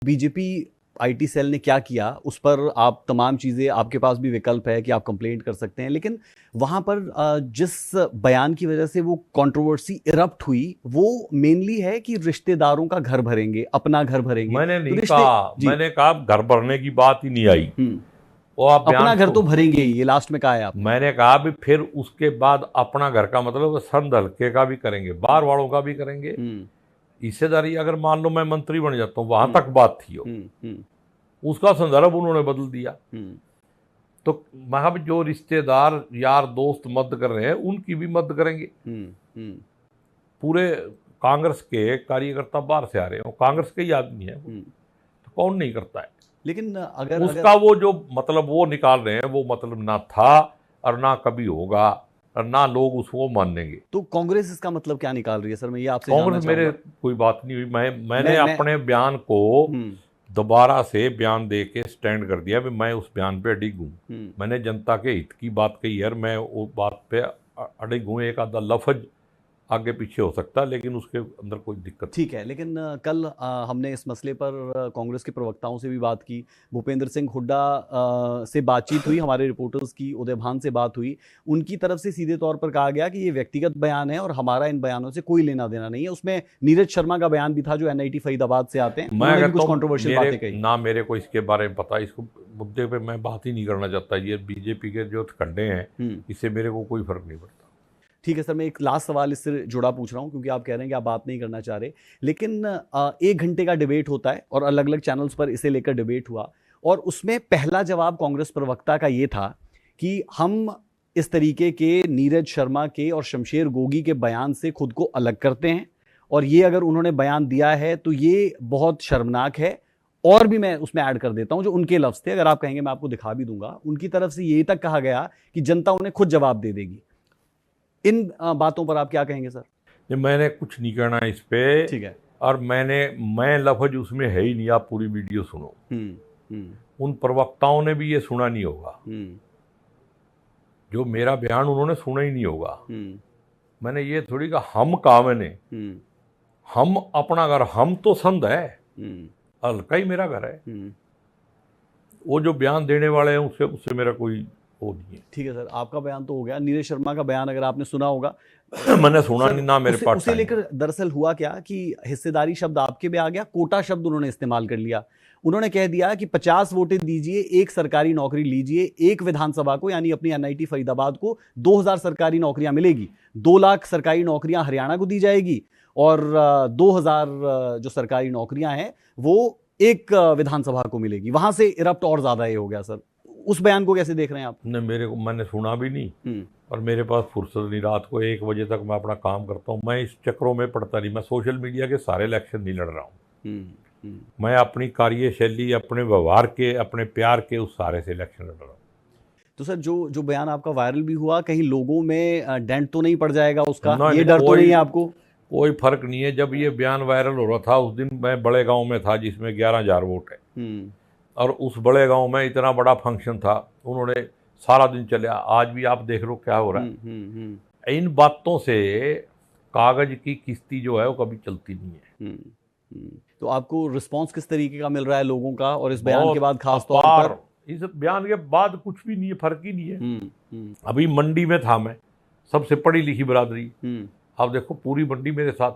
BJP IT cell ने क्या किया उस पर आप तमाम चीज़ें, आपके पास भी विकल्प है कि आप कंप्लेंट कर सकते हैं, लेकिन वहां पर जिस बयान की वजह से वो कंट्रोवर्सी इरप्ट हुई वो मेनली है कि रिश्तेदारों का घर भरेंगे, अपना घर भरेंगे। मैंने तो नहीं कहा, मैंने कहा घर भरने की बात ही नहीं आई। वो आप अपना घर तो भरेंगे ही, ये लास्ट में कहा है आपने। मैंने कहा भी फिर उसके बाद अपना घर का मतलब संद हल्के का भी करेंगे, बाहर वालों का भी करेंगे। हिस्सेदारी अगर मान लो मैं मंत्री बन जाता हूँ, वहां तक बात थी उसका संदर्भ उन्होंने बदल दिया। तो मैं जो रिश्तेदार यार दोस्त मदद कर रहे हैं उनकी भी मदद करेंगे। पूरे कांग्रेस के कार्यकर्ता बाहर से आ रहे हैं, कांग्रेस के ही आदमी है, तो कौन नहीं करता है। लेकिन अगर उसका वो जो मतलब वो निकाल रहे हैं वो मतलब ना था और ना कभी होगा और ना लोग उसको मानेंगे। तो कांग्रेस इसका मतलब क्या निकाल रही है सर? मैं ये आपसे कांग्रेस मेरे कोई बात नहीं हुई। मैंने अपने बयान को दोबारा से बयान दे के स्टैंड कर दिया भी मैं उस बयान पे अडिग हूँ। मैंने जनता के हित की बात कही है, मैं वो बात पे अडिग हूँ। एक आधा लफ्ज आगे पीछे हो सकता है लेकिन उसके अंदर कोई दिक्कत। ठीक है, लेकिन कल हमने इस मसले पर कांग्रेस के प्रवक्ताओं से भी बात की, भूपेंद्र सिंह हुड्डा से बातचीत हुई, हमारे रिपोर्टर्स की उदय भान से बात हुई। उनकी तरफ से सीधे तौर पर कहा गया कि ये व्यक्तिगत बयान है और हमारा इन बयानों से कोई लेना देना नहीं है। उसमें नीरज शर्मा का बयान भी था जो एनआईटी फरीदाबाद से आते हैं, उन्होंने भी कुछ कंट्रोवर्शियल बातें कही। ना मेरे को इसके बारे में पता, इसको मुद्दे पे मैं बात ही नहीं करना चाहता। ये बीजेपी के जो खंडे हैं इससे मेरे को कोई फर्क नहीं पड़ता। ठीक है सर, मैं एक लास्ट सवाल इससे जुड़ा पूछ रहा हूं क्योंकि आप कह रहे हैं कि आप बात नहीं करना चाह रहे, लेकिन 1 घंटे का डिबेट होता है और अलग अलग चैनल्स पर इसे लेकर डिबेट हुआ और उसमें पहला जवाब कांग्रेस प्रवक्ता का ये था कि हम इस तरीके के नीरज शर्मा के और शमशेर गोगी के बयान से खुद को अलग करते हैं और ये अगर उन्होंने बयान दिया है तो ये बहुत शर्मनाक है। और भी मैं उसमें ऐड कर देता हूं जो उनके लफ्ज थे, अगर आप कहेंगे मैं आपको दिखा भी दूंगा। उनकी तरफ से ये तक कहा गया कि जनता उन्हें खुद जवाब दे देगी। इन बातों पर आप क्या कहेंगे सर? मैंने कुछ नहीं कहना इस पे। ठीक है। और मैं लफ्ज उसमें है ही नहीं, आप पूरी वीडियो सुनो। उन प्रवक्ताओं ने भी ये सुना नहीं होगा, जो मेरा बयान उन्होंने सुना ही नहीं होगा। मैंने ये थोड़ी कहा हम कहा, मैंने हम अपना घर, हम तो संध है, हल्का ही मेरा घर है। वो जो बयान देने वाले हैं उससे मेरा कोई वो नहीं है। ठीक है सर, आपका बयान तो हो गया। नीरज शर्मा का बयान अगर आपने सुना होगा मैंने सुना नहीं ना, मेरे पास उसे लेकर दरअसल हुआ क्या कि हिस्सेदारी शब्द आपके में आ गया, कोटा शब्द उन्होंने इस्तेमाल कर लिया। उन्होंने कह दिया कि 50 वोटें दीजिए, एक सरकारी नौकरी लीजिए, एक विधानसभा को यानी अपनी एनआईटी फरीदाबाद को 2000 सरकारी नौकरियां मिलेगी, 2 लाख सरकारी नौकरियां हरियाणा को दी जाएगी और 2000 जो सरकारी नौकरियां हैं वो एक विधानसभा को मिलेगी। वहां से इरप्ट और ज्यादा ये हो गया सर। उस बयान को कैसे देख रहे हैं आप? नहीं, मैंने सुना भी नहीं और मेरे पास फुर्सत नहीं। रात को 1 बजे तक मैं अपना काम करता हूँ, मैं इस चक्रों में पड़ता नहीं। मैं सोशल मीडिया के सारे इलेक्शन नहीं लड़ रहा हूँ। मैं अपनी कार्यशैली, अपने व्यवहार के, अपने प्यार के उस सारे से इलेक्शन लड़ रहा हूँ। तो सर जो बयान आपका वायरल भी हुआ, कहीं लोगों में डेंट तो नहीं पड़ जाएगा उसका? ये डर तो नहीं है आपको? कोई फर्क नहीं है। जब ये बयान वायरल हो रहा था उस दिन मैं बड़े गाँव में था जिसमें 11,000 वोट है और उस बड़े गांव में इतना बड़ा फंक्शन था, उन्होंने सारा दिन चला। आज भी आप देख लो क्या हो रहा है। इन बातों से कागज की किस्ती जो है वो कभी चलती नहीं है। तो आपको रिस्पांस किस तरीके का मिल रहा है लोगों का? और इस बयान के बाद खास तौर पर? इस बयान के बाद कुछ भी नहीं है, फर्क ही नहीं है। अभी मंडी में था मैं, सबसे पढ़ी लिखी बरादरी, आप देखो पूरी मंडी मेरे साथ।